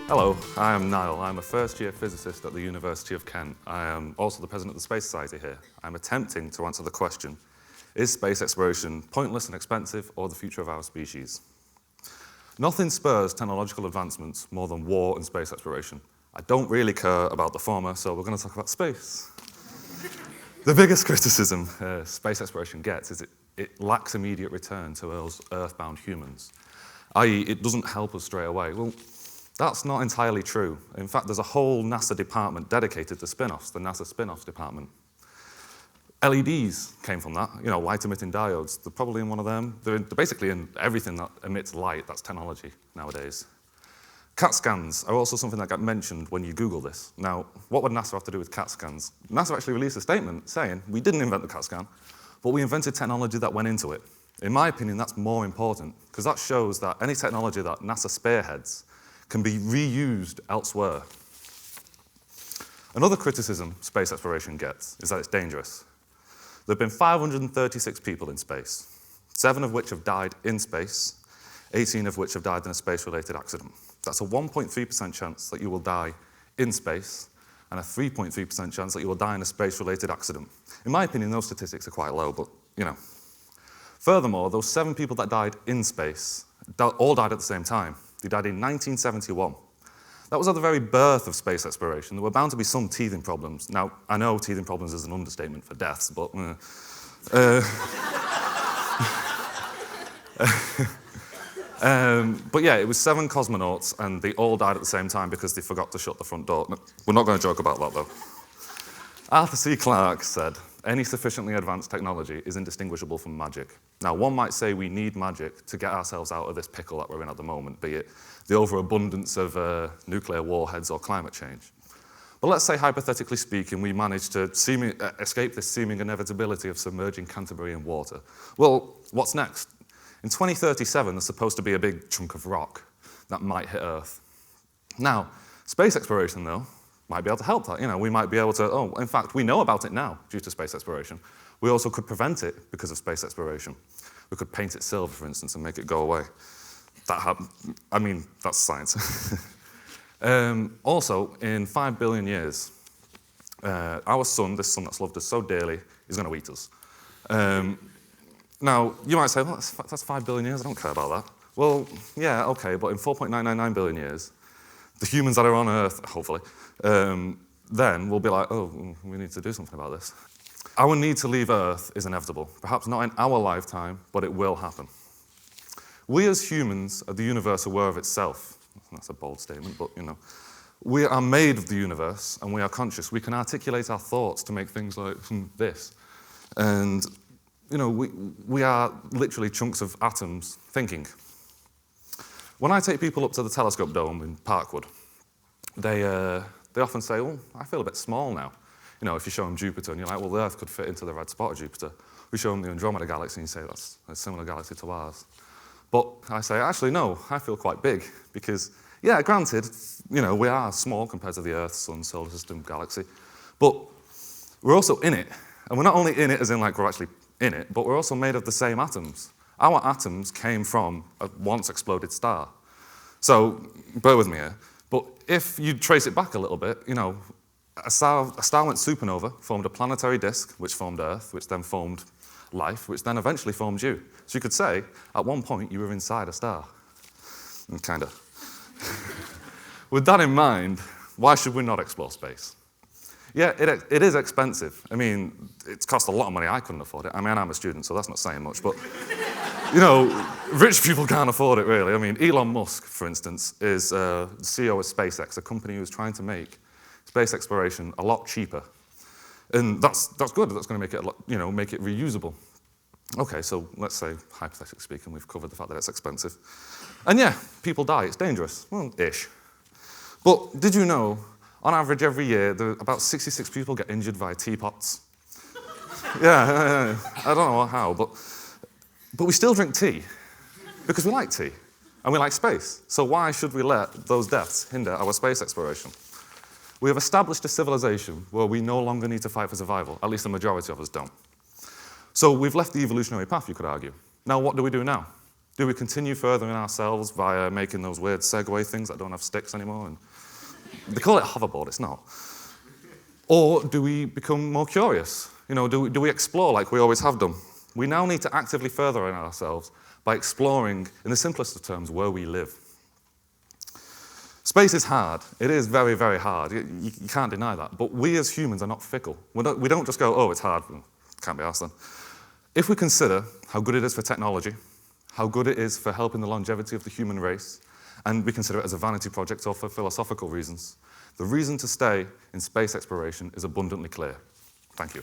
Hello, I am Niall. I'm a first-year physicist at the University of Kent. I am also the president of the Space Society here. I'm attempting to answer the question, is space exploration pointless and expensive or the future of our species? Nothing spurs technological advancements more than war and space exploration. I don't really care about the former, so we're going to talk about space. The biggest criticism space exploration gets is it lacks immediate return to us Earth-bound humans, i.e. it doesn't help us straight away. Well, that's not entirely true. In fact, there's a whole NASA department dedicated to spin-offs, the NASA spin-offs department. LEDs came from that, light-emitting diodes. They're probably in one of them. They're basically in everything that emits light. That's technology nowadays. CAT scans are also something that got mentioned when you Google this. Now, what would NASA have to do with CAT scans? NASA actually released a statement saying, we didn't invent the CAT scan, but we invented technology that went into it. In my opinion, that's more important, because that shows that any technology that NASA spearheads can be reused elsewhere. Another criticism space exploration gets is that it's dangerous. There have been 536 people in space, 7 of which have died in space, 18 of which have died in a space-related accident. That's a 1.3% chance that you will die in space and a 3.3% chance that you will die in a space-related accident. In my opinion, those statistics are quite low, but Furthermore, those 7 people that died in space all died at the same time. They died in 1971. That was at the very birth of space exploration. There were bound to be some teething problems. Now, I know teething problems is an understatement for deaths, but but yeah, it was 7 cosmonauts, and they all died at the same time because they forgot to shut the front door. No, we're not going to joke about that, though. Arthur C. Clarke said, any sufficiently advanced technology is indistinguishable from magic. Now, one might say we need magic to get ourselves out of this pickle that we're in at the moment, be it the overabundance of nuclear warheads or climate change. But let's say, hypothetically speaking, we manage to escape this seeming inevitability of submerging Canterbury in water. Well, what's next? In 2037, there's supposed to be a big chunk of rock that might hit Earth. Now, space exploration, though, might be able to help that. We might be able to, in fact, we know about it now due to space exploration. We also could prevent it because of space exploration. We could paint it silver, for instance, and make it go away. That's science. Also, in 5 billion years, our sun, this sun that's loved us so dearly, is going to eat us. Now, you might say, well, that's 5 billion years, I don't care about that. Well, yeah, okay, but in 4.999 billion years, the humans that are on Earth, hopefully, then will be like, oh, we need to do something about this. Our need to leave Earth is inevitable. Perhaps not in our lifetime, but it will happen. We as humans are the universe aware of itself. That's a bold statement, but we are made of the universe and we are conscious. We can articulate our thoughts to make things like this. And we are literally chunks of atoms thinking. When I take people up to the telescope dome in Parkwood, they often say, oh, I feel a bit small now. If you show them Jupiter and you're like, well, the Earth could fit into the red spot of Jupiter. We show them the Andromeda galaxy and you say, that's a similar galaxy to ours. But I say, actually, no, I feel quite big because, yeah, granted, we are small compared to the Earth, Sun, solar system, galaxy, but we're also in it. And we're not only in it as in like we're actually in it, but we're also made of the same atoms. Our atoms came from a once exploded star. So, bear with me here, but if you trace it back a little bit, a star went supernova, formed a planetary disk, which formed Earth, which then formed life, which then eventually formed you. So you could say, at one point, you were inside a star. Kind of. With that in mind, why should we not explore space? Yeah, it is expensive. It's cost a lot of money. I couldn't afford it. I'm a student, so that's not saying much, but rich people can't afford it, really. Elon Musk, for instance, is the CEO of SpaceX, a company who's trying to make space exploration a lot cheaper. And that's good. That's going to make it make it reusable. Okay, so let's say, hypothetically speaking, we've covered the fact that it's expensive. And yeah, people die. It's dangerous. Well, ish. But did you know, on average every year, about 66 people get injured via teapots? Yeah, I don't know how, but we still drink tea because we like tea. And we like space. So why should we let those deaths hinder our space exploration? We have established a civilization where we no longer need to fight for survival. At least the majority of us don't. So we've left the evolutionary path, you could argue. Now what do we do now? Do we continue furthering ourselves via making those weird Segway things that don't have sticks anymore? And they call it a hoverboard, it's not. Or do we become more curious? Do we explore like we always have done? We now need to actively further ourselves by exploring, in the simplest of terms, where we live. Space is hard. It is very, very hard. You can't deny that. But we as humans are not fickle. We don't just go, oh, it's hard. Can't be arsed then. If we consider how good it is for technology, how good it is for helping the longevity of the human race, and we consider it as a vanity project or for philosophical reasons, the reason to stay in space exploration is abundantly clear. Thank you.